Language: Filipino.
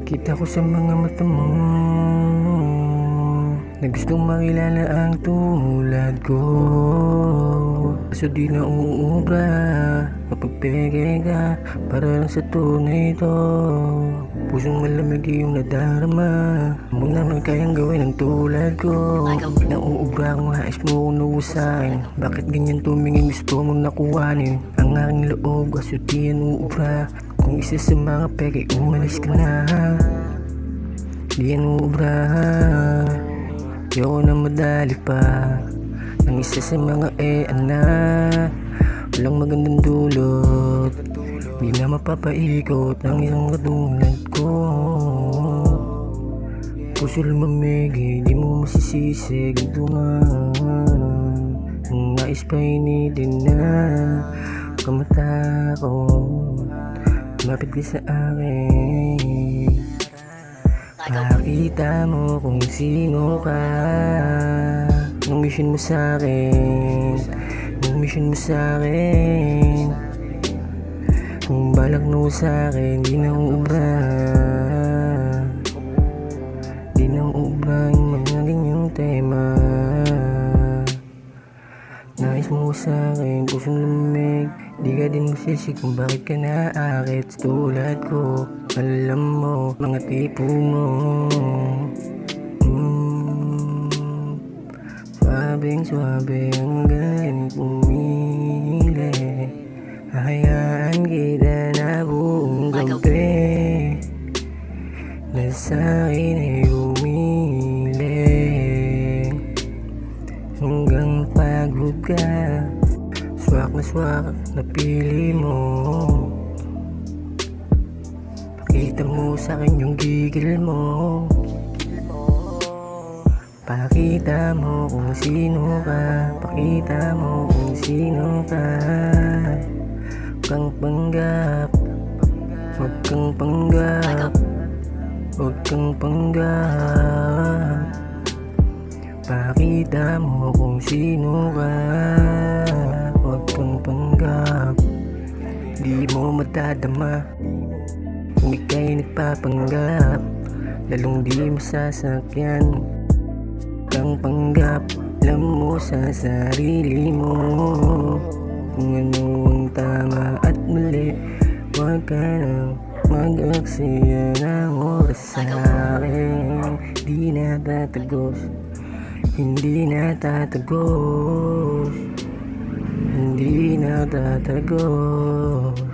Kita ko sa mga mata mo na gustong makilala ang tulad ko. Kaso di na uubra kapag peke ka, para lang sa tunay to. Pusong malamig yung nadarama, mo naman kayang gawin ang tulad ko. Nauubra kung hais mo kung nauusahin. Bakit ganyan tumingin, gusto mong nakuhanin ang aking loob, kaso di yan uubra. Kung isa sa mga peke, umalis ka na, di yan uubra. Ayoko na madali pa ng isa sa mga na walang magandang dulot. Di na mapapaikot ang isang katulad ko. Puso lumamig, di mo masisisi. Ganito nga ang nais pa initin na kamata ko. Lumapit ka sa akin, pakita mo kung sino ka. Anong mission mo sa'kin? Anong mission mo sa'kin? Kung balak mo sa'kin, di na uubra. Di na uubra yung mga ganyang tema. Nais mo sa'kin, pusong lumig. Di ka din masisi kung bakit ka naakit sa tulad ko. Alam mo, mga tipo mo Suabing-suabe ang galing pumili. Hahayaan kita na buong gabi na sa'kin ay umiling hanggang pagod ka. Swak na swak na pili mo. Pakita mo sa'kin yung gigil mo. Pakita mo kung sino ka. Pakita mo kung sino ka. Huwag kang panggap, huwag kang panggap, huwag kang panggap. Pakita mo kung sino ka. Huwag kang panggap. Di mo matadama kung ika'y nagpapanggap, lalong di masasakyan kang panggap. Alam mo sa sarili mo kung ano ang tama at mali. Huwag ka nang mag-aksaya ng oras sa'kin. Di na tatagos, hindi na tatagos, hindi na tatagos.